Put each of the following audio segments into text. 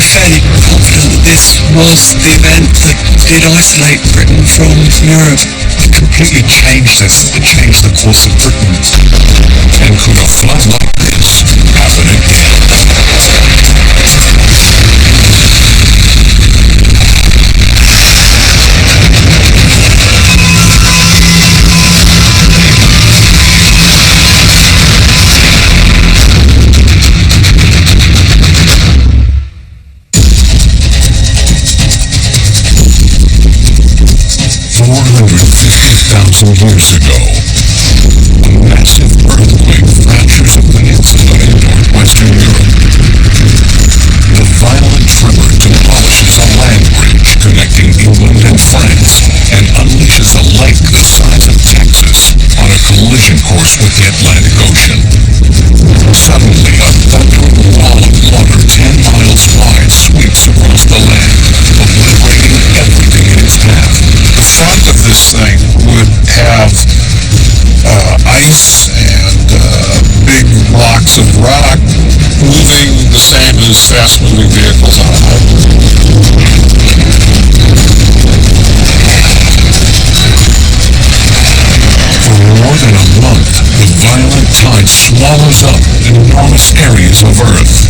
fairly confident that this was the event that did isolate Britain from Europe. It completely changed this. It changed the course of Britain. And could a flood like this happen again? Years ago, a massive earthquake fractures a peninsula in northwestern Europe. The violent tremor demolishes a land bridge connecting England and France and unleashes a lake the size of Texas on a collision course with the Atlantic Ocean. Suddenly, a thundering wall of water 10 miles wide sweeps across the land, obliterating everything in its path. The front of this thing would have ice and big blocks of rock moving the same as fast-moving vehicles on a highway. For more than a month, the violent tide swallows up enormous areas of Earth.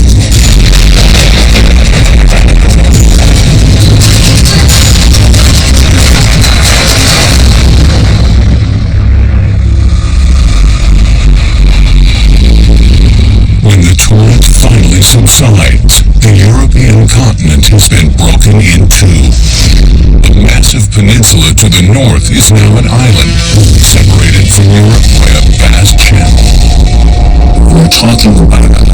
When the torrent finally subsides, the European continent has been broken in two. A massive peninsula to the north is now an island, separated from Europe by a vast channel. We're talking about a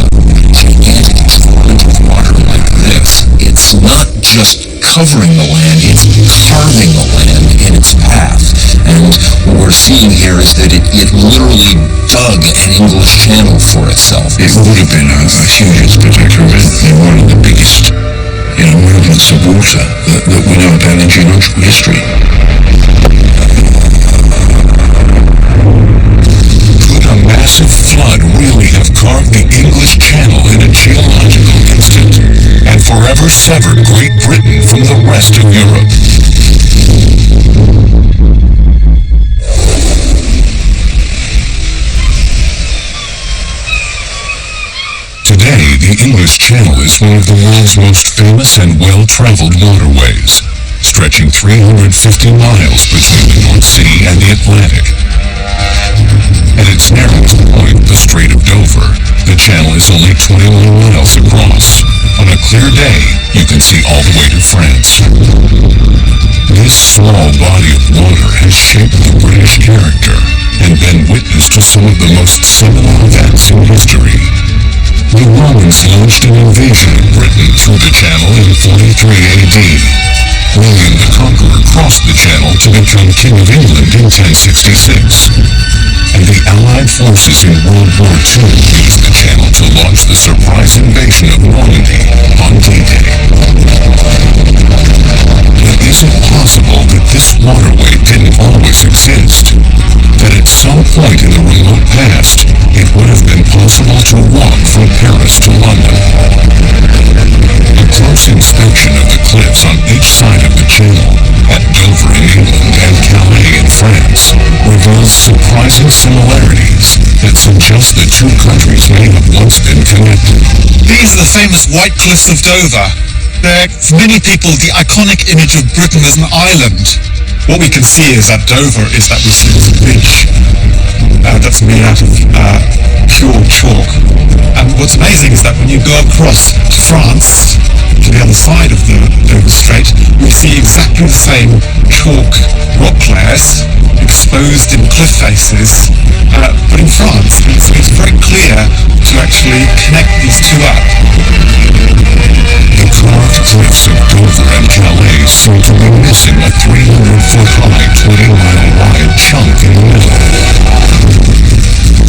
gigantic torrent of water like this. It's not just covering the land, it's carving the land in its path. And what we're seeing here is that it literally dug an English Channel for itself. It would have been a huge spectacular event and one of the biggest, movements of water that we know about in geological history. Could a massive flood really have carved the English Channel in a geological instant and forever severed Great Britain from the rest of Europe? Today, the English Channel is one of the world's most famous and well-traveled waterways, stretching 350 miles between the North Sea and the Atlantic. At its narrowest point, the Strait of Dover, the channel is only 21 miles across. On a clear day, you can see all the way to France. This small body of water has shaped the British character and been witness to some of the most seminal events in history. The Romans launched an invasion of Britain through the Channel in 43 AD. William the Conqueror crossed the Channel to become King of England in 1066. And the Allied forces in World War II used the Channel to launch the surprise invasion of Normandy on D-Day. But is it possible that this waterway didn't always exist? That at some point in the remote past, it would have been possible to walk from Paris to London. A close inspection of the cliffs on each side of the channel, at Dover in England and Calais in France, reveals surprising similarities that suggest the two countries may have once been connected. These are the famous White Cliffs of Dover. They're, for many people, the iconic image of Britain as an island. What we can see is that Dover is that resistant ridge that's made out of pure chalk. And what's amazing is that when you go across to France, to the other side of the Dover Strait, we see exactly the same chalk rock layers exposed in cliff faces, but in France. And so it's very clear to actually connect these two up. The carved cliffs of Dover and Calais seem to be missing a 300-foot-high, 20-mile-wide chunk in the middle.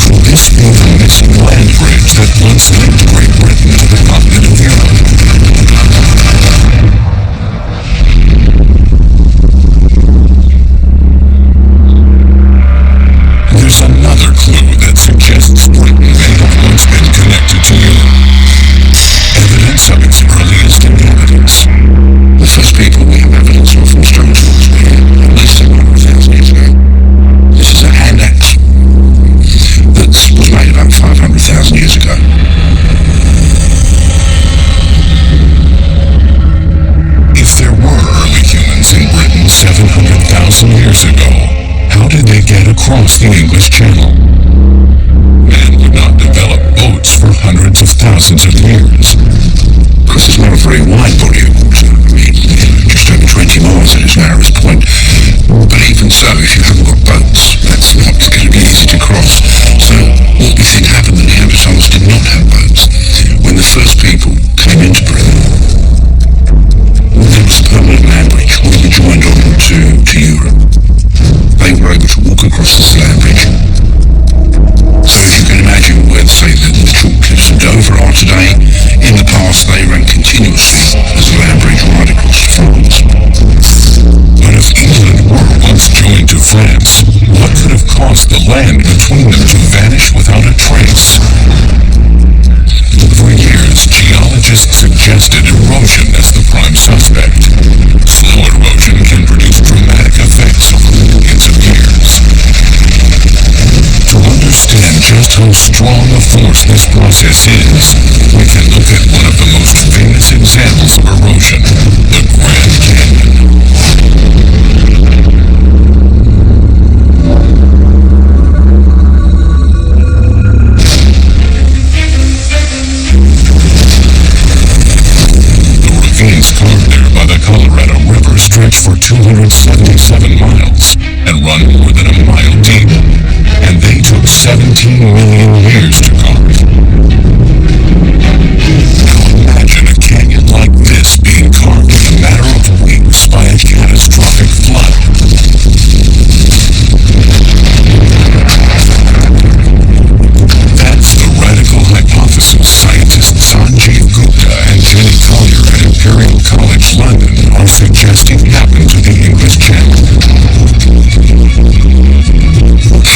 Could this be the missing land bridge that once linked Great Britain to the continent of Europe? There's another clue that suggests Britain may have once been connected to Europe. Evidence of its earliest inhabitants 700,000 years ago, how did they get across the English Channel? Man would not develop boats for hundreds of thousands of years. Because it's not a very wide body of water. I mean, just over 20 miles at its narrowest point. But even so, if you haven't got boats, that's not going to be easy to cross. So what we think happened, the Neanderthals did not have boats. When the first people came into Britain, there was a permanent land bridge when we joined on to Europe. They were able to walk across this land bridge. So if you can imagine where, say, the chalk cliffs of Dover are today, in the past they ran continuously as a land bridge right across France. But if England were once joined to France, what could have caused the land between them to vanish without a trace? For years, geologists suggested erosion as the prime suspect. Slow erosion can produce dramatic effects over millions of years. To understand just how strong a force this process is, we can look at one of the most famous examples of erosion, the Grand Canyon. Carved there by the Colorado River stretch for 277 miles and run more than a mile deep, and they took 17 million years to carve. Now imagine a canyon like this being carved in a matter of weeks by a catastrophic flood. That's the radical hypothesis scientists Sanjeev Gupta and Jenny Collier at Imperial College London are suggesting happened to the English Channel.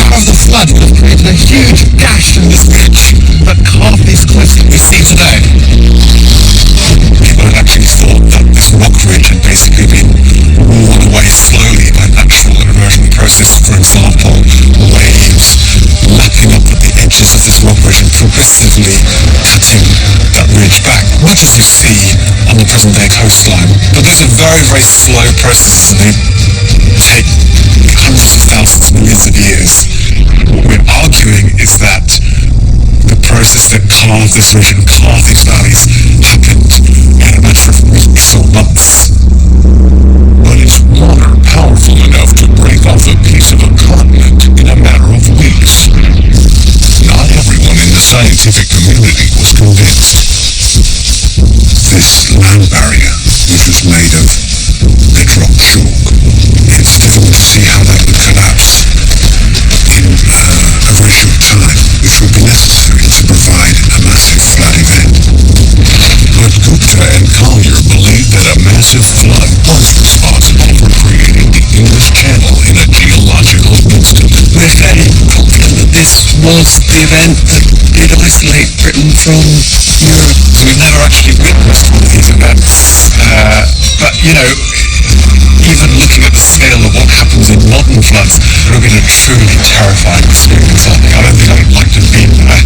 How the flood would have created a huge gash in this ridge that carved these cliffs that we see today. People had actually thought that this rock ridge had basically been worn away slowly by natural erosion process. For example, waves lapping up at the edges of this rock ridge and progressively cutting that ridge back, much as you see on the present-day coastline. But these are very, very slow processes, and they take hundreds of thousands, millions of years. What we're arguing is that the process that carved this ridge and carved these valleys happened in a matter of weeks or months. But is water powerful enough to break off a piece of a continent in a matter of weeks? Not everyone in the scientific community was convinced. This land barrier, which was made of bedrock chalk, it's difficult to see how that would collapse in a very short time, which would be necessary to provide a massive flood event. But Gupta and Collier believed that a massive flood was responsible for creating the English Channel in a geological instant. We're fairly confident that this was the event that did isolate Britain from Europe. We've never actually witnessed one of these events, but even looking at the scale of what happens in modern floods, it would have been a truly terrifying experience. I don't think I'd like to have been there.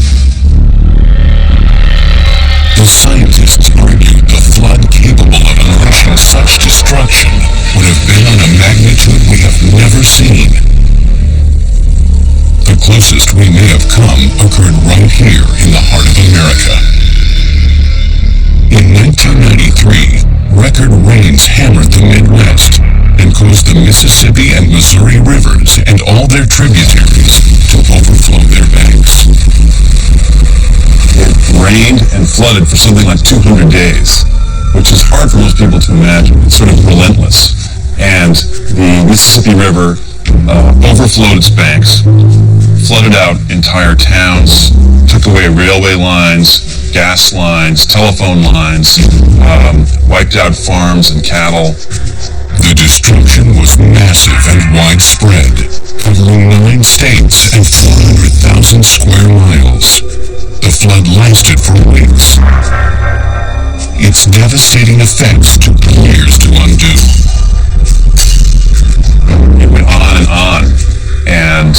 The scientists argued the flood capable of unleashing such destruction would have been on a magnitude we have never seen. The closest we may have come occurred right here in the heart of America. In 1993, record rains hammered the Midwest and caused the Mississippi and Missouri rivers and all their tributaries to overflow their banks. It rained and flooded for something like 200 days, which is hard for most people to imagine. It's sort of relentless. And the Mississippi River overflowed its banks, flooded out entire towns, took away railway lines, gas lines, telephone lines, wiped out farms and cattle. The destruction was massive and widespread, covering 9 states and 400,000 square miles. The flood lasted for weeks. Its devastating effects took years to undo. It went on and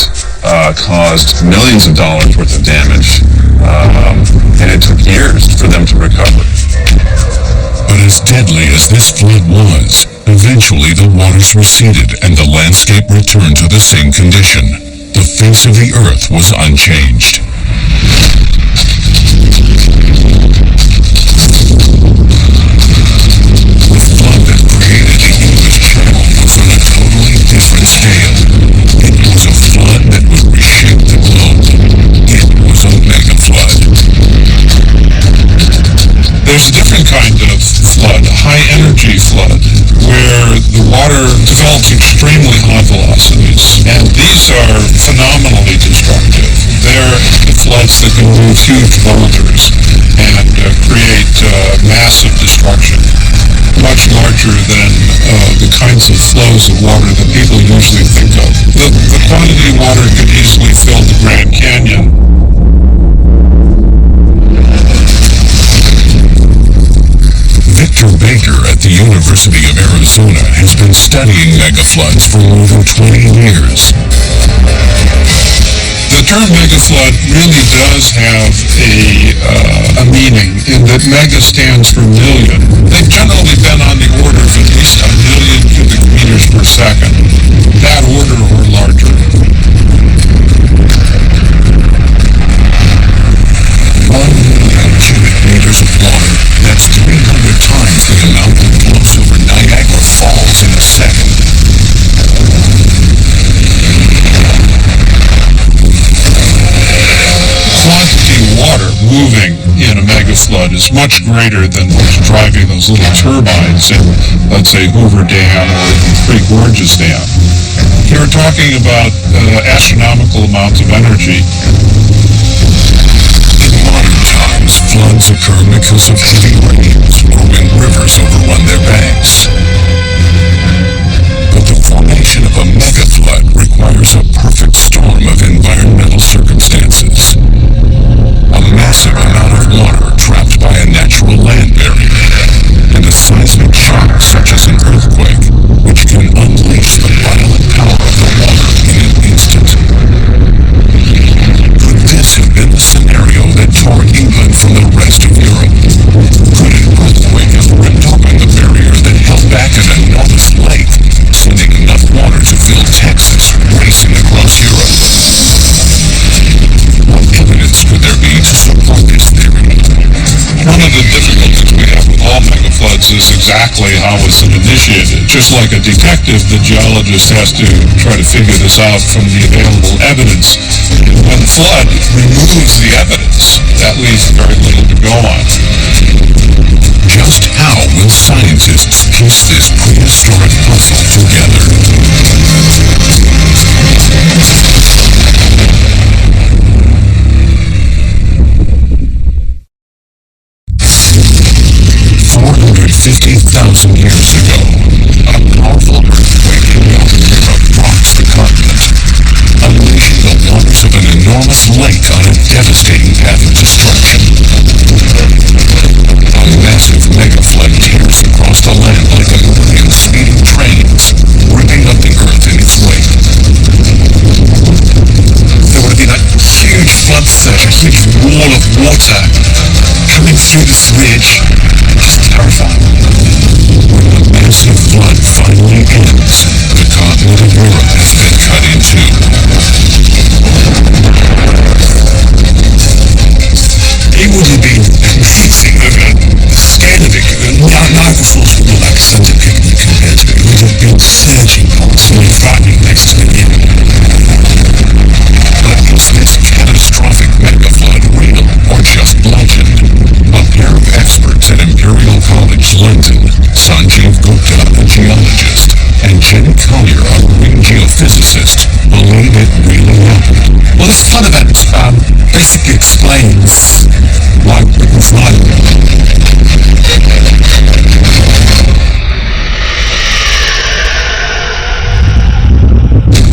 caused millions of dollars worth of damage, and it took years for them to recover. But as deadly as this flood was, eventually the waters receded and the landscape returned to the same condition. The face of the earth was unchanged. The flood that created the English Channel was on a totally different scale. It was a flood that would reshape the globe. It was a mega flood. There's a different kind of flood, a high-energy flood, where the water develops extremely high velocities, and these are phenomenally destructive. They're the floods that can move huge boulders and create massive destruction, much larger than the kinds of flows of water that people usually think of. The quantity of water could easily fill the Grand Canyon. Victor Baker at the University of Arizona has been studying megafloods for more than 20 years. The term megaflood really does have a meaning in that mega stands for million. They've generally been on the order of at least 1 million cubic meters per second. That order or larger. 1 million cubic meters of water, that's 300 times the amount that flows over Niagara Falls in a second. Quantity of water moving in a megaflood is much greater than what's driving those little turbines in, let's say, Hoover Dam or Three Gorges Dam. You're talking about astronomical amounts of energy. In modern times, floods occur because of heavy rains or when rivers overrun their banks. But the formation of a megaflood requires a perfect storm of environmental circumstances. A massive amount of water trapped by a natural land barrier, and a seismic shock such as an earthquake, which can unleash the violent power of the water in an instant. Could this have been the scenario that tore England from the rest of Europe? Could an earthquake have ripped open the barrier that held back an enormous lake, sending enough water to fill Texas, racing across Europe? What evidence could there be to support this theory? One of the difficulties we have with all megafloods is exactly how it's initiated. Just like a detective, the geologist has to try to figure this out from the available evidence. When the flood removes the evidence, that leaves very little to go on. Just how will scientists piece this prehistoric puzzle together? 450,000 years ago, a powerful earthquake in northern Europe rocks the continent, unleashing the waters of an enormous lake on a devastating path of destruction. A massive megaflood tears across the land like a million speeding trains, ripping up the earth in its wake. There would have been a huge flood surge, a huge wall of water coming through this ridge. Just terrifying. When the massive flood finally ends, the continent of Europe has been cut in two. It would have been amazing. The scale of it, Niagara Falls would look like a Sunday picnic compared to it. It would have been surging constantly, frightening next to the end. But is this catastrophic megaflood real or just legend? A pair of experts at Imperial College London, Sanjeev Gupta, a geologist, and Jenny Collier, a marine geophysicist, believe it really happened. Well, this flood event basically explains why Britain's not.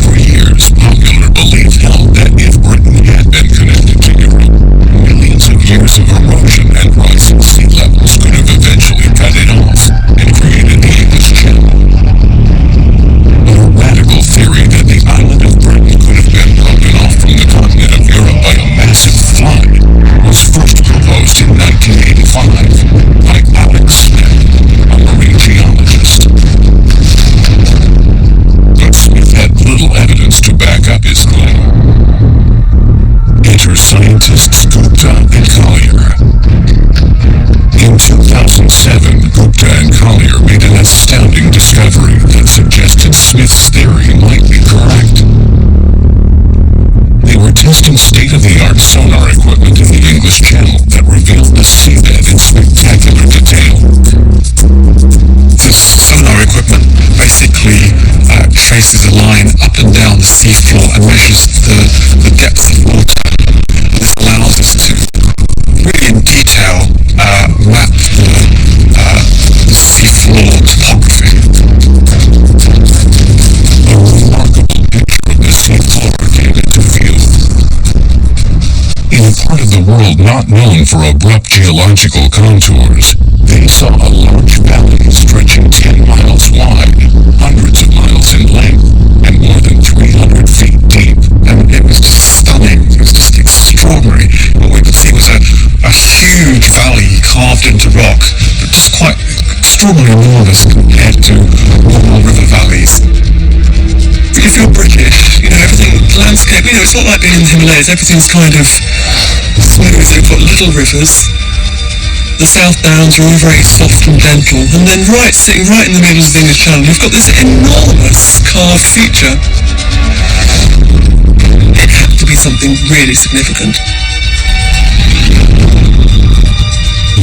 For years, popular belief held that if Britain had been connected to Europe, millions of years of erosion and rising sea levels could have eventually cut it off and created the English Channel. But a radical theory that the island of Britain could have been broken off from the continent of Europe by a massive flood was first proposed in 1984 Smith's theory might be correct. They were testing state-of-the-art sonar equipment in the English Channel that revealed the seabed in spectacular detail. This sonar equipment basically traces a line up and down the seafloor and measures the depth of water. This allows us to really in detail map the seafloor topography. A remarkable picture of the seafloor came into view. In a part of the world not known for abrupt geological contours, they saw a large valley stretching 10 miles wide, hundreds of miles in length, and more than 300 feet deep. And it was just stunning. It was just extraordinary. What we could see was a huge valley carved into rock, but just quite extraordinarily enormous compared to normal river valleys. But if you're British, everything, the landscape, it's not like being in the Himalayas. Everything's kind of smooth. They've got little rivers. The South Downs are all very soft and gentle. And then sitting right in the middle of the English Channel, you've got this enormous carved feature. It had to be something really significant.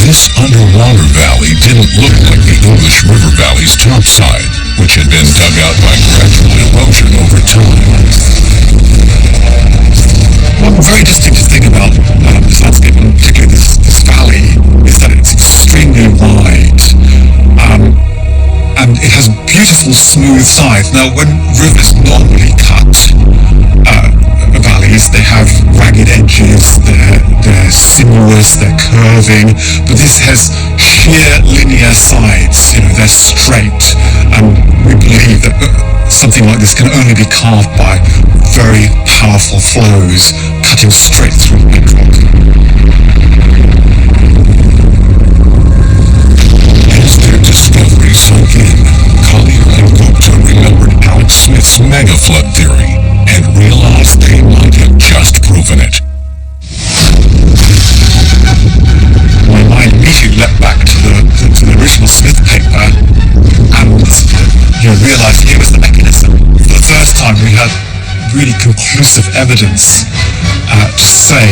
This underwater valley didn't look like the English River Valley's topside, which had been dug out by gradual erosion over time. One very distinctive thing about this landscape, and particularly this valley, is that it's extremely wide. And it has beautiful smooth sides. Now, when rivers normally cut valleys, they have ragged edges, they're sinuous, they're curving, but this has sheer linear sides, they're straight, and we believe that something like this can only be carved by very powerful flows cutting straight through the bedrock. As their discovery sunk in, Collier and Gupta remembered Alex Smith's megaflood theory and realized they might have just proven it. My mind immediately leapt back to the original Smith paper and realised here was the mechanism. For the first time we had really conclusive evidence to say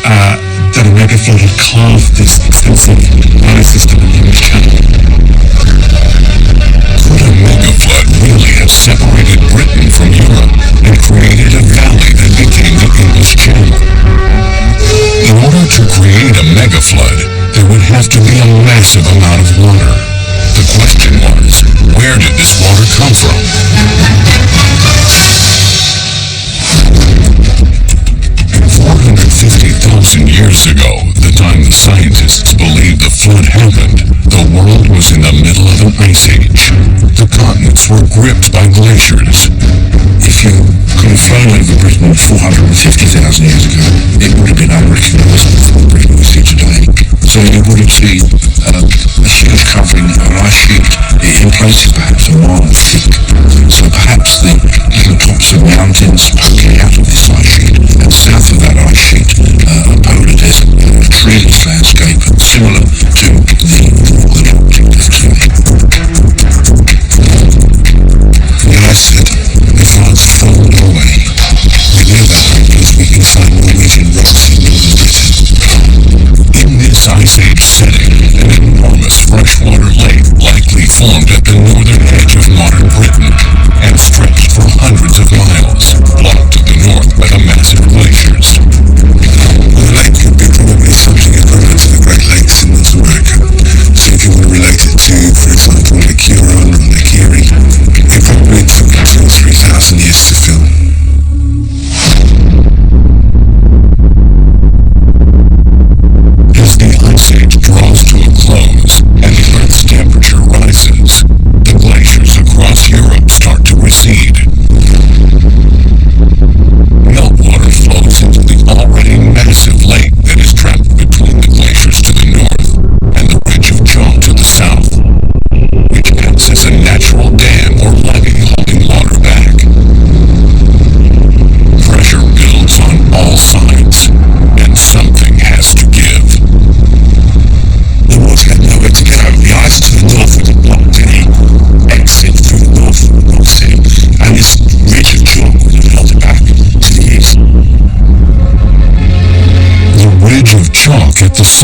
that a megaflood had carved this extensive valley system in the English Channel. Could a megaflood really have separated Britain from Europe and created a valley that became the English Channel? In order to create a megaflood, there would have to be a massive amount of water. The question was, where did this water come from? 450,000 years ago, the time the scientists believed the flood happened, the world was in the middle of an ice age. The continents were gripped by glaciers. If you could have flown over Britain 450,000 years ago, it would have been unrecognisable from the Britain we see today. So you would have seen a huge covering of an ice sheet in places perhaps a mile thick. So perhaps the little tops of mountains poking out of this ice sheet, and south of that ice sheet a polar desert, a treeless landscape similar to the northern Arctic today. The ice said, the floods formed Norway. We know that because we can find Norwegian rocks in northern Britain. In this ice age setting, an enormous freshwater lake likely formed at the northern edge of modern Britain and stretched for hundreds of miles,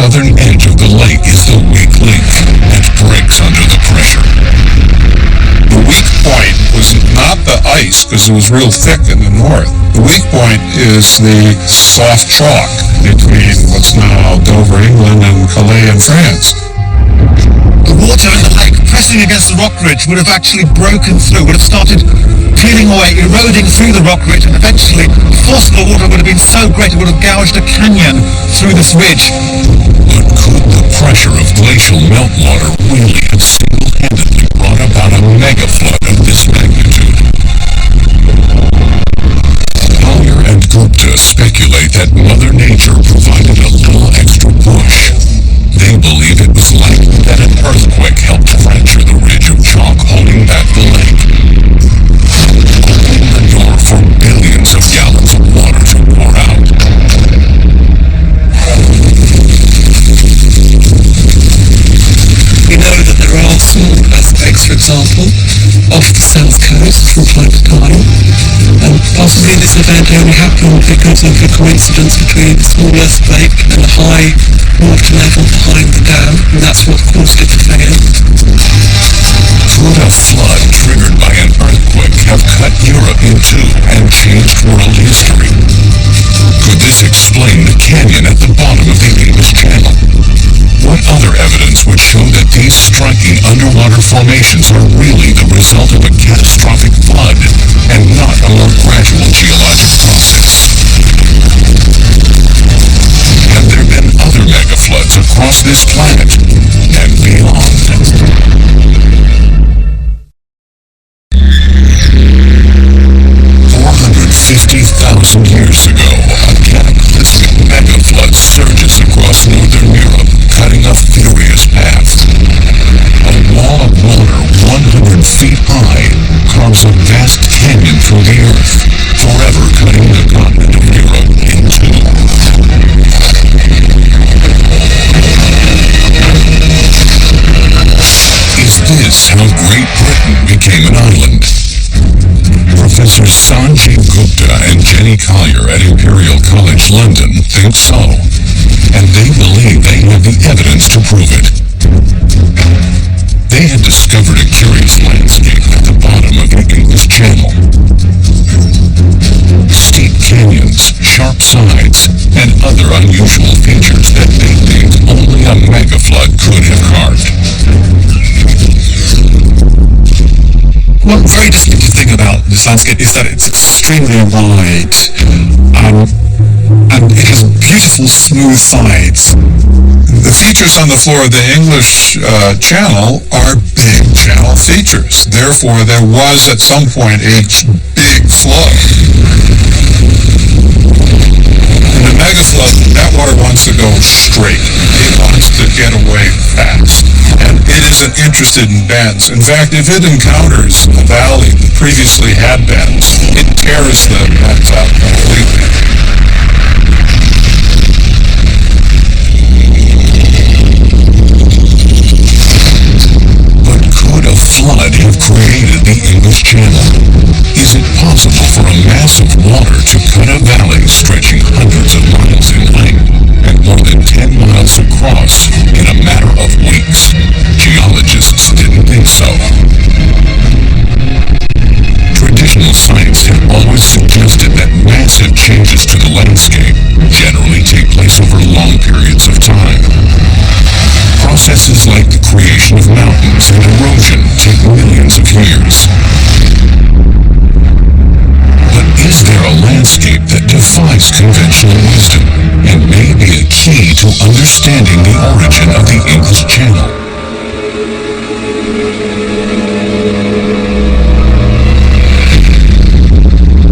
southern edge of the lake is the weak link and breaks under the pressure. The weak point was not the ice, because it was real thick in the north. The weak point is the soft chalk between what's now Dover, England, and Calais in France. The water in the lake pressing against the rock ridge would have actually broken through, would have started peeling away, eroding through the rock ridge, and eventually the force of the water would have been so great it would have gouged a canyon through this ridge. But could the pressure of glacial meltwater really have single-handedly brought about a mega flood of this magnitude? Collier and Gupta speculate that Mother Nature provided a little extra push. They believe it was likely that an earthquake helped fracture the ridge of chalk holding back the lake, opening the door for billions of gallons of water to pour out. We know that there are small earthquakes, for example, off the south coast from time to time, and possibly this event only happened because of a coincidence between a small earthquake and a high water level behind the dam, and that's what caused it to fail. Could a flood triggered by an earthquake have cut Europe in two and changed world history? Could this explain the canyon at the bottom of the English Channel? What other evidence would show that these striking underwater formations are really the result of a catastrophic flood and not a more gradual geologic process? Have there been other megafloods across this planet and beyond? 450,000 years ago, a cataclysmic megaflood surges across northern Europe, cutting a furious path. A wall of water 100 feet high carves a vast canyon through the earth, forever cutting the continent of Europe in two. Is this how Great Britain became an island? Professor Sanjay Gupta and Jenny Collier at Imperial College London think so, and they believe they have the evidence to prove it. They had discovered a curious landscape at the bottom of the English Channel. Steep canyons, sharp sides, and other unusual features that they think only a megaflood could have carved. One very distinctive thing about this landscape is that it's extremely wide, and it has beautiful smooth sides. The features on the floor of the English Channel are big channel features. Therefore, there was at some point a big flood. In a mega flood, that water wants to go straight. It wants to get away fast. And it isn't interested in bends. In fact, if it encounters a valley that previously had bends, it tears the bends out completely. But could a flood have created the English Channel? Is it possible for a mass of water to cut a valley stretching hundreds of miles in length and more than 10 miles across in a matter of weeks? Geologists didn't think so. Traditional science had always suggested that massive changes to the landscape generally take place over long periods of time. Processes like the creation of mountains and erosion take millions of years. But is there a landscape that defies conventional wisdom and may be a key to understanding the origin of the English Channel?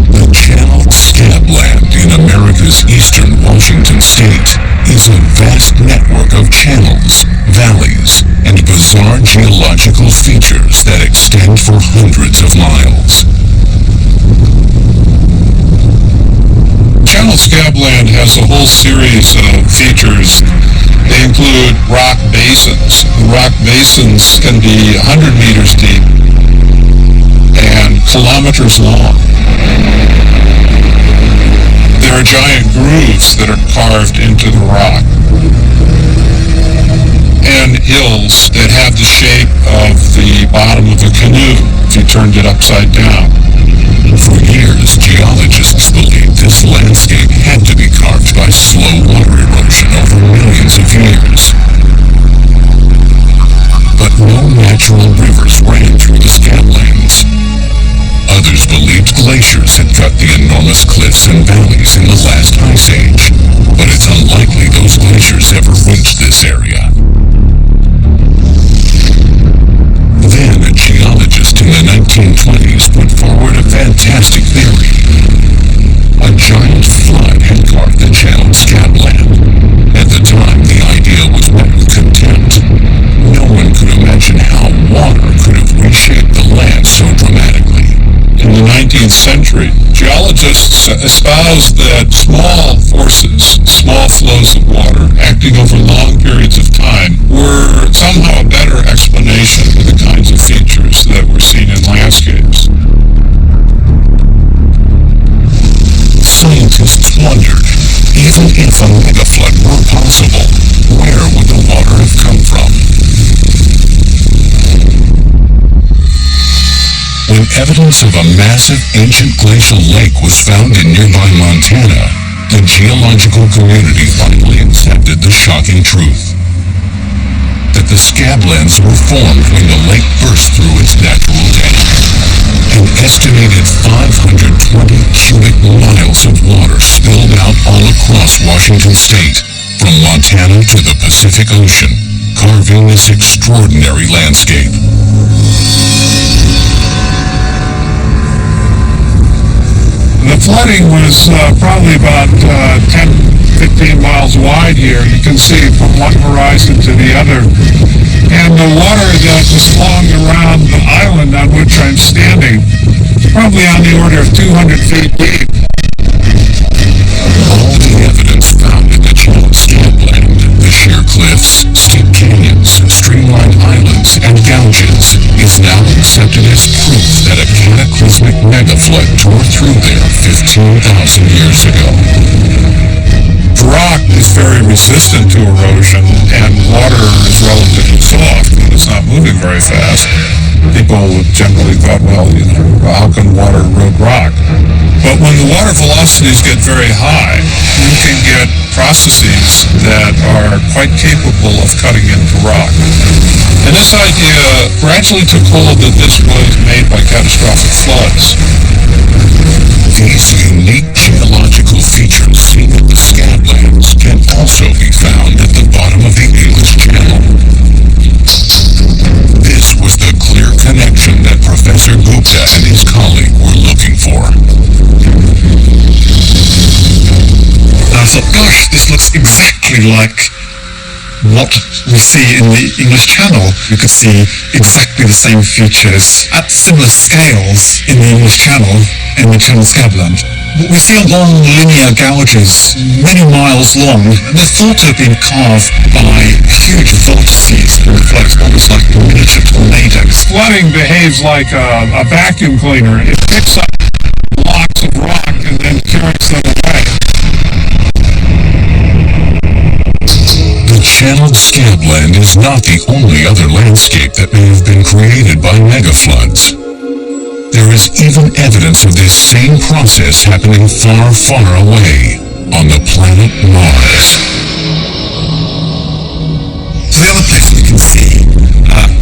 The Channel Scabland in America's eastern Washington state is a vast network of channels, valleys, and bizarre geological features that extend for hundreds of miles. Channel Scabland has a whole series of features. They include rock basins. The rock basins can be 100 meters deep and kilometers long. There are giant grooves that are carved into the rock. and hills that have the shape of the bottom of a canoe if you turned it upside down. For years, geologists believed this landscape had to be carved by slow water erosion over millions of years. But no natural rivers ran through the scablands. Others believed glaciers had cut the enormous cliffs and valleys in the last ice age, but it's unlikely those glaciers ever reached this area. Then a geologist in the 1920s put forward a fantastic theory. A giant flood had carved the channeled scabland. At the time, the idea was met with contempt. No one could imagine how water could have reshaped the land so dramatically. In the 19th century, geologists espoused that small forces, small flows of water acting over long periods of time were somehow a better explanation for the kinds of features that were seen in landscapes. Scientists wondered, even if a megaflood were possible, where would the water have come from? When evidence of a massive ancient glacial lake was found in nearby Montana, the geological community finally accepted the shocking truth that the scablands were formed when the lake burst through its natural dam. An estimated 520 cubic miles of water spilled out all across Washington state, from Montana to the Pacific Ocean, carving this extraordinary landscape. The flooding was probably about 10, 15 miles wide here. You can see from one horizon to the other. And the water that was flowing around the island on which I'm standing, probably on the order of 200 feet deep. All the evidence found in the channeled scabland, the sheer cliffs, steep canyons, streamlined islands, and gouges, is now accepted as proof that a cataclysmic megaflood tore through there 15,000 years ago. Rock is very resistant to erosion, and water is relatively soft when it's not moving very fast. People generally thought, well, how can water erode rock? But when the water velocities get very high, you can get processes that are quite capable of cutting into rock. And this idea gradually took hold that this was made by catastrophic floods. These unique geological features seen at the scablands can also be found at the bottom of the English Channel. This was the clear connection that Professor Gupta and his colleague were looking for. I thought, gosh, this looks exactly like what we see in the English Channel. You could see exactly the same features at similar scales in the English Channel and the Channel Scabland. We see long linear gouges, many miles long, and they're thought to have been carved by huge vortices from the flood. It's almost like miniature tornadoes. Flooding behaves like a vacuum cleaner. It picks up blocks of rock and then carries them away. The channeled scabland is not the only other landscape that may have been created by megafloods. There is even evidence of this same process happening far, far away on the planet Mars. So the other place we can see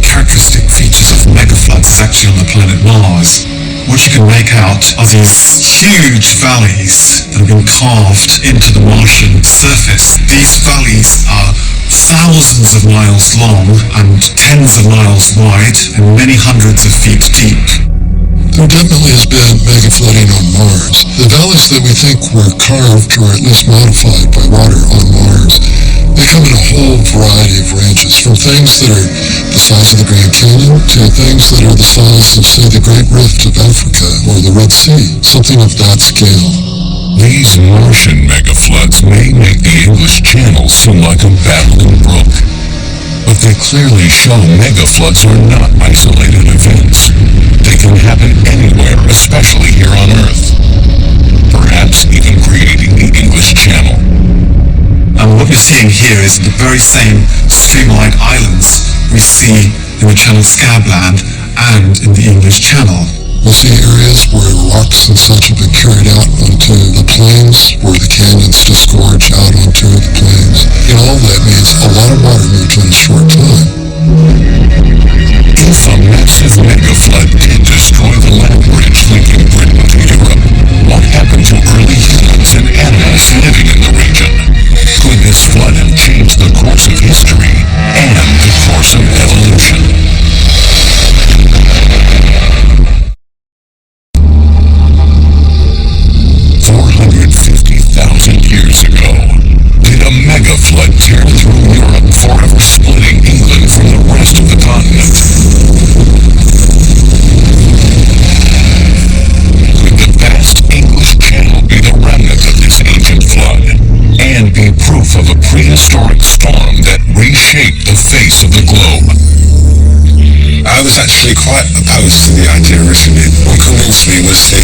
characteristic features of megafloods is actually on the planet Mars. What you can make out are these huge valleys that have been carved into the Martian surface. These valleys are thousands of miles long and tens of miles wide and many hundreds of feet deep. There definitely has been megaflooding on Mars. The valleys that we think were carved or at least modified by water on Mars, they come in a whole variety of ranges, from things that are the size of the Grand Canyon to things that are the size of, say, the Great Rift of Africa or the Red Sea, something of that scale. These Martian megafloods may make the English Channel seem like a babbling brook, but they clearly show megafloods are not isolated events. They can happen anywhere, especially here on Earth, perhaps even creating the English Channel. And what you're seeing here is the very same streamlined islands we see in the Channel Scabland and in the English Channel. We see areas where rocks and such have been carried out onto the plains, where the canyons disgorge out onto the plains. And all that means a lot of water moves in a short time. If a massive mega flood did destroy the land bridge linking Britain to Europe, what happened to early humans and animals living in the region? Could this flood have changed the course of history and the course of evolution? 450,000 years ago, did a mega flood tear through Europe, forever splitting England from the rest of the continent? Could the vast English Channel be the remnant of this ancient flood, and be proof of a prehistoric storm that reshaped the face of the globe? I was actually quite opposed to the idea originally. What convinced me was the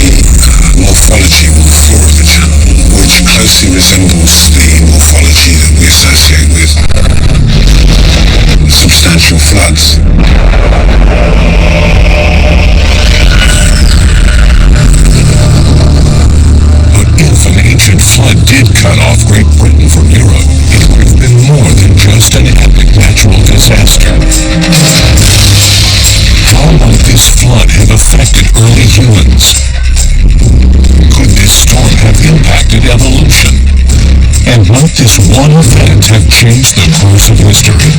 morphology on the floor of the channel, which closely resembles the morphology that we associate with substantial floods. But if an ancient flood did cut off Great Britain from Europe, it would have been more than just an epic natural disaster. How might this flood have affected early humans? Could this storm have impacted evolution? And might this one event have changed the course of history?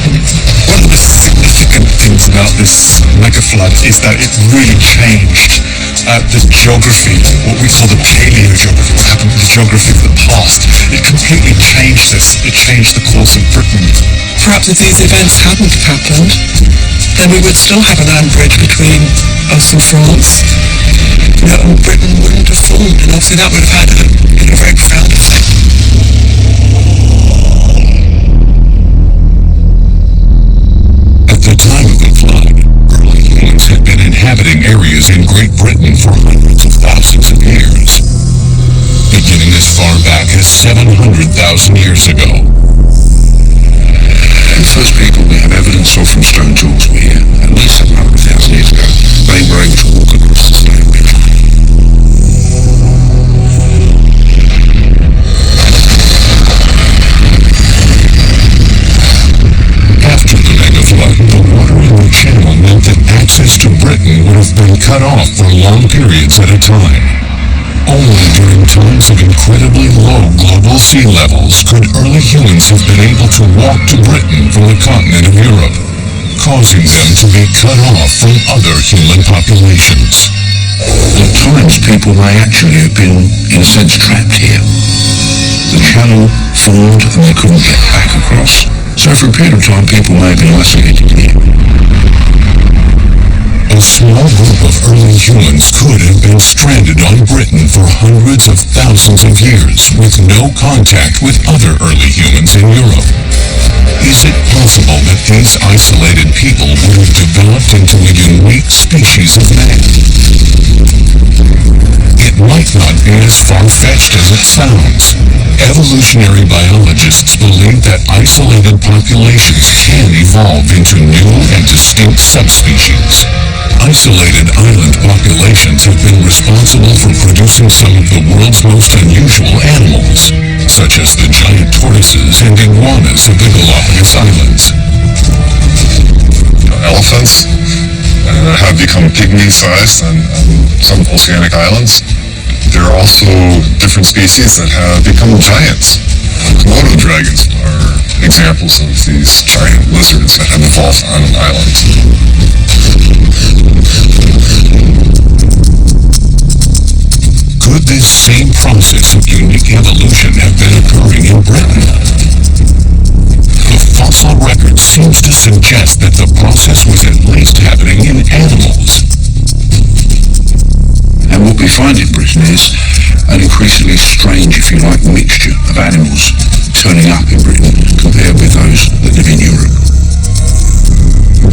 One of the significant things about this mega flood is that it really changed the geography, what we call the paleogeography, what happened to the geography of the past. It completely changed this. It changed the course of Britain. Perhaps if these events hadn't happened, then we would still have a land bridge between us and France. And Britain wouldn't have formed, and obviously that would have had a very profound effect. At the time of the flood, early humans had been inhabiting areas in Great Britain for hundreds of thousands of years, beginning as far back as 700,000 years ago. The first people we have evidence of from stone tools were here at least 700,000 years ago. They were able to walk across the stone bridge. After the mega flood, the water in the channel meant that access to Britain would have been cut off for long periods at a time. Only during times of incredibly low global sea levels could early humans have been able to walk to Britain from the continent of Europe, causing them to be cut off from other human populations. At times, people may actually have been, in a sense, trapped here. The channel formed and they couldn't get back across. So for a period of time, people may have been isolated here. A small group of early humans could have been stranded on Britain for hundreds of thousands of years with no contact with other early humans in Europe. Is it possible that these isolated people would have developed into a unique species of man? It might not be as far-fetched as it sounds. Evolutionary biologists believe that isolated populations can evolve into new and distinct subspecies. Isolated island populations have been responsible for producing some of the world's most unusual animals, such as the giant tortoises and iguanas of the Galapagos Islands. Elephants have become pygmy-sized on some oceanic islands. There are also different species that have become giants. Komodo dragons are examples of these giant lizards that have evolved on an island. Could this same process of unique evolution have been occurring in Britain? The fossil record seems to suggest that the process was at least happening in animals. And what we find in Britain is an increasingly strange, if you like, mixture of animals turning up in Britain compared with those that live in Europe.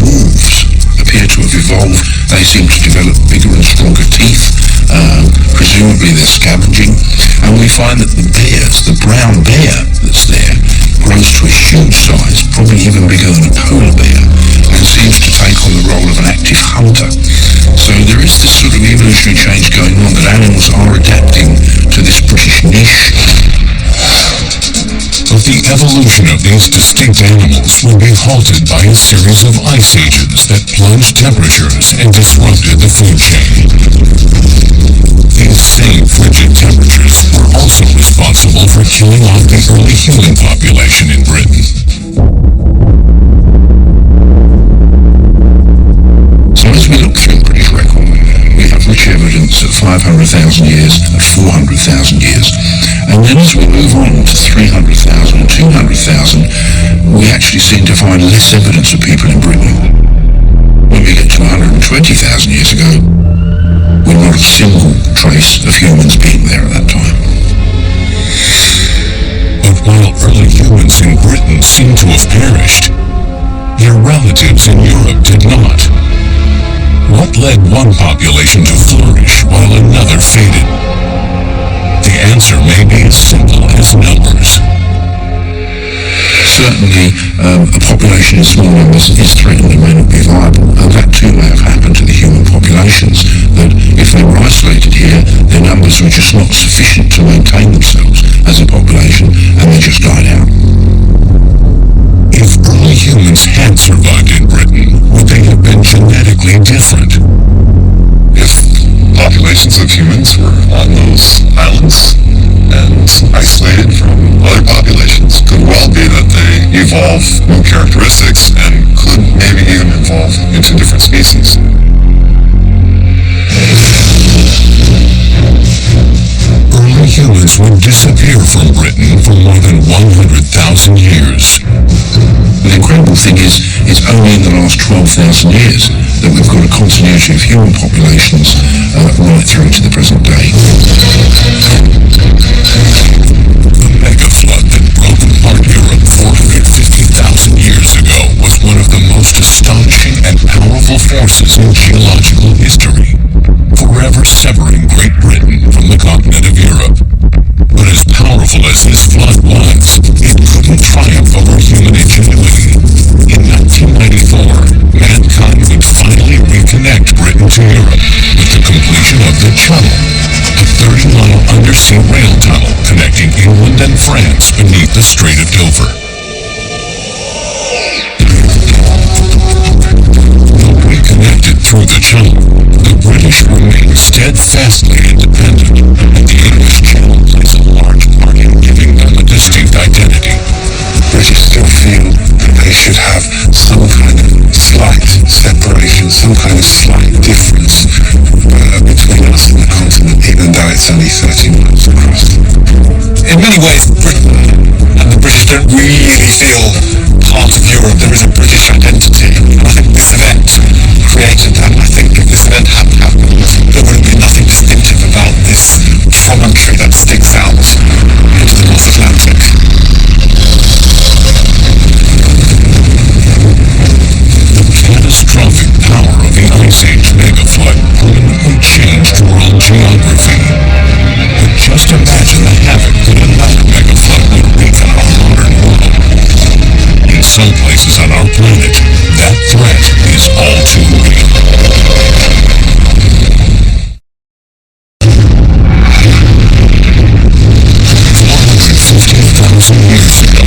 Wolves appear to have evolved. They seem to develop bigger and stronger teeth. Presumably they're scavenging. And we find that the bears, the brown bear that's there, grows to a huge size, probably even bigger than a polar bear, and seems to take on the role of an active hunter. So there is this sort of evolutionary change going on, that animals are adapting to this British niche. But the evolution of these distinct animals will be halted by a series of ice ages that plunged temperatures and disrupted the food chain. These same frigid temperatures were also responsible for killing off the early human population in Britain. So as we look through the British record, we have rich evidence at 500,000 years, at 400,000 years. And then as we move on to 300,000 and 200,000, we actually seem to find less evidence of people in Britain. When we get to 120,000 years ago, we're not a single trace of humans being there at that time. But while early humans in Britain seem to have perished, their relatives in Europe did not. What led one population to flourish while another faded? The answer may be as simple as numbers. Certainly, a population in small numbers is threatened and may not be viable, and that too may have happened to the human populations, that if they were isolated here, their numbers were just not sufficient to maintain themselves as a population, and they just died out. If early humans had survived in Britain, would they have been genetically different? If populations of humans were on those islands and isolated from other populations, could well be that they evolve new characteristics and could maybe even evolve into different species. Early humans would disappear from Britain for more than 100,000 years. The incredible thing is, it's only in the last 12,000 years that we've got a continuity of human populations right through to the present day. The mega flood that broke apart Europe 450,000 years ago was one of the most astonishing and powerful forces in geological history, forever severing Great Britain from the continent of Europe. But as powerful as this flood was, it couldn't triumph over human ingenuity. In 1994, mankind would finally reconnect Britain to Europe with the completion of the Channel, a 30-mile undersea rail tunnel connecting England and France beneath the Strait of Dover. Though reconnected through the Channel, the British remain steadfastly independent, and the English Channel plays a large part in giving them a distinct identity. British still feel that they should have some kind of slight separation, some kind of slight difference between us and the continent, even though it's only 30 miles across. In many ways, Britain and the British don't really feel part of Europe. There is a British identity, and I think this event created that. I think if this event hadn't happened, there would have been nothing distinctive about this promontory that sticks out into the North Atlantic. Catastrophic power of the Ice Age megaflood permanently changed world geography. But just imagine the havoc that another megaflood would wreak on our modern world. In some places on our planet, that threat is all too real. 450,000 years ago,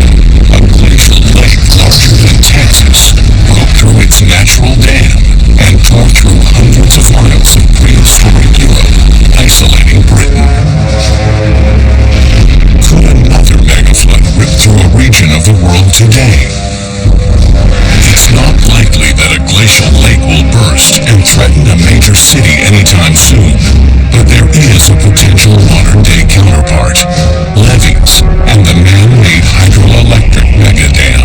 a glacial lake larger than Texas broke through its natural dam and tore through hundreds of miles of prehistoric Europe, isolating Britain. Could another megaflood rip through a region of the world today? It's not likely that a glacial lake will burst and threaten a major city anytime soon, but there is a potential modern-day counterpart: levees and the man-made hydroelectric megadam.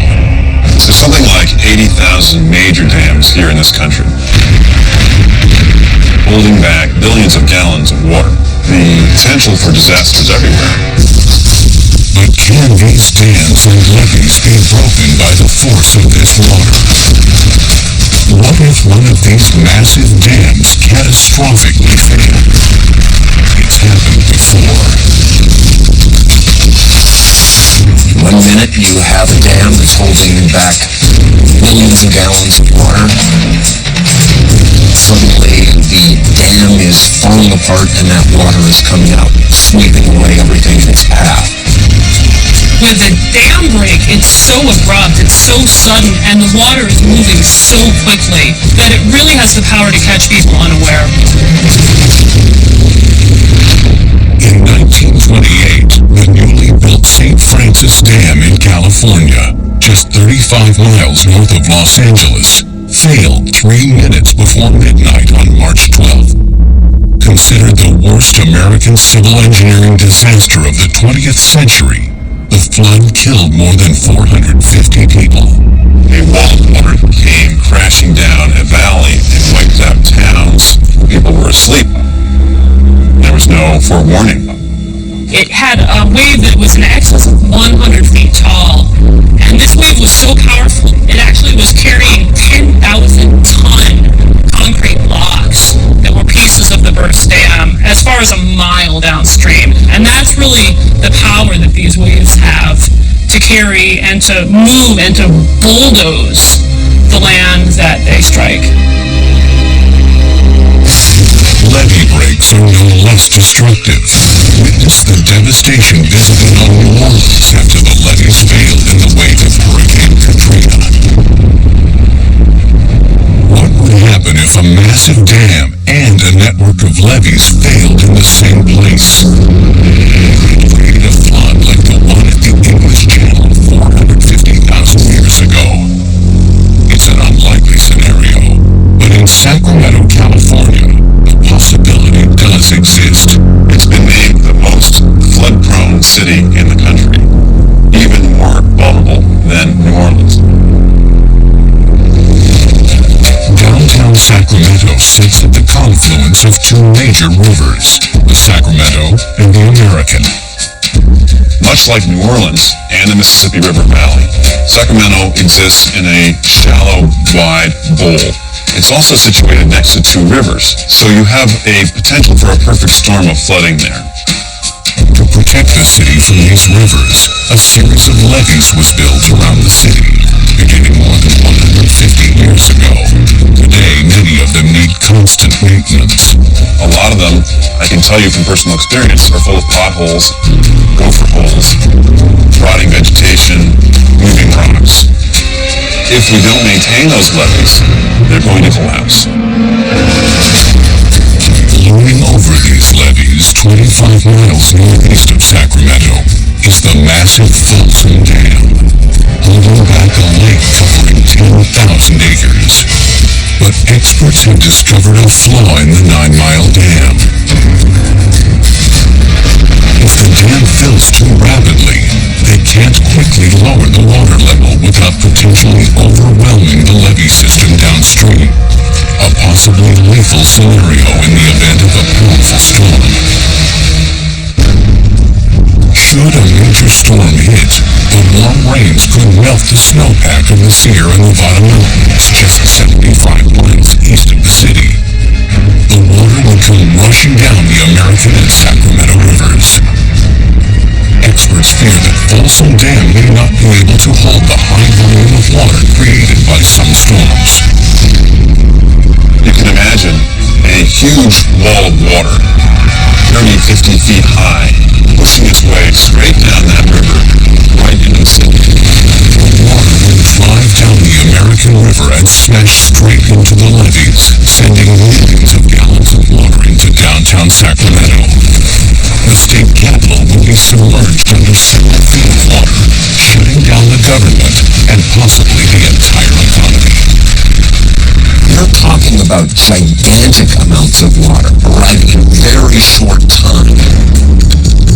So something like 80,000 major dams here in this country, holding back billions of gallons of water. The potential for disasters everywhere. But can these dams and levees be broken by the force of this water? What if one of these massive dams catastrophically failed? It's happened before. One minute you have gallons of water. Suddenly, the dam is falling apart and that water is coming out, sweeping away everything in its path. With a dam break, it's so abrupt, it's so sudden, and the water is moving so quickly that it really has the power to catch people unaware. In 1928, the newly built St. Francis Dam in California, just 35 miles north of Los Angeles, failed 3 minutes before midnight on March 12th. Considered the worst American civil engineering disaster of the 20th century, the flood killed more than 450 people. A wall of water came crashing down a valley and wiped out towns. People were asleep. There was no forewarning. It had a wave that was in excess of 100 feet tall, and this wave was so powerful, it actually was carrying 10,000-ton concrete blocks that were pieces of the burst dam as far as a mile downstream. And that's really the power that these waves have to carry and to move and to bulldoze the land that they strike. Levee breaks are no less destructive. Witness the devastation visited on New Orleans after the levees failed in the wake of Hurricane Katrina. What would happen if a massive dam and a network of levees failed in the same place? Could it create a flood like the one at the English Channel 450,000 years ago? It's an unlikely scenario, but in Sacramento, California, the possibility does exist. It's been named the most flood-prone city in the country, even more vulnerable than New Orleans. Downtown Sacramento sits at the confluence of two major rivers, the Sacramento and the American. Much like New Orleans and the Mississippi River Valley, Sacramento exists in a shallow, wide bowl. It's also situated next to two rivers, so you have a potential for a perfect storm of flooding there. To protect the city from these rivers, a series of levees was built around the city, beginning more than 150 years ago. Today, many of them need constant maintenance. A lot of them, I can tell you from personal experience, are full of potholes, gopher holes, rotting vegetation, moving rocks. If we don't maintain those levees, they're going to collapse. Looming over these levees 25 miles northeast of Sacramento is the massive Folsom Dam, holding back a lake covering 10,000 acres. But experts have discovered a flaw in the 9-mile dam. If the dam fills too rapidly, they can't quickly lower the water level without potentially overwhelming the levee system downstream. A possibly lethal scenario in the event of a powerful storm. Should a major storm hit, the warm rains could melt the snowpack of the Sierra Nevada mountains just 75 miles east of the city. The water would come rushing down the American and Sacramento rivers. Experts fear that Folsom Dam may not be able to hold the high volume of water created by some storms. You can imagine a huge wall of water, 30, 50 feet high, pushing its way straight down that river, right into the city. The water would drive down the American River and smash straight into the levees, sending millions of gallons of water into downtown Sacramento. The state capital would be submerged under several feet of water, shutting down the government and possibly the entire economy. You're talking about gigantic amounts of water arriving in a very short time.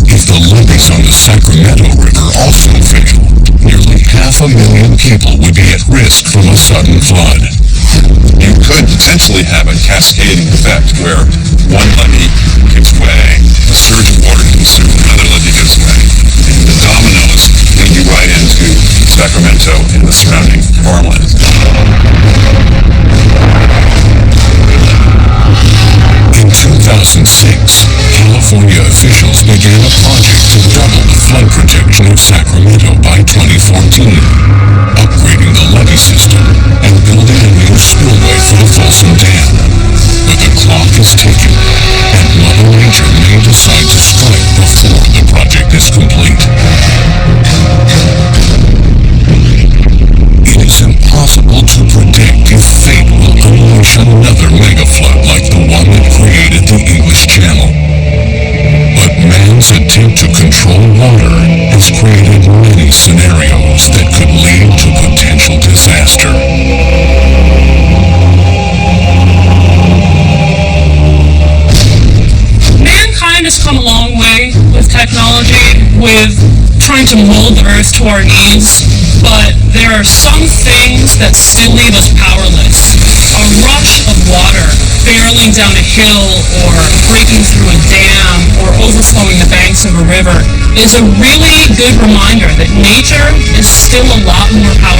If the levees on the Sacramento River also fail, nearly 500,000 people would be at risk from a sudden flood. You could potentially have a cascading effect where one levee gives way, a surge of water consumes, another levee gives way, and the dominoes lead you right into Sacramento and the surrounding farmlands. In 2006, California officials began a project to double the flood protection of Sacramento by 2014, upgrading the levee system and building a new spillway for the Folsom Dam. But the clock is ticking, and Mother Nature may decide to strike before the project is complete. It is impossible to predict if fate will unleash another mega flood like the one that created the English Channel. But man's attempt to control water has created many scenarios that could lead to potential disaster. Mankind has come a long way with technology, with trying to mold the earth to our needs, but there are some things that still leave us powerless. A rush of water barreling down a hill or breaking through a dam or overflowing the banks of a river is a really good reminder that nature is still a lot more powerful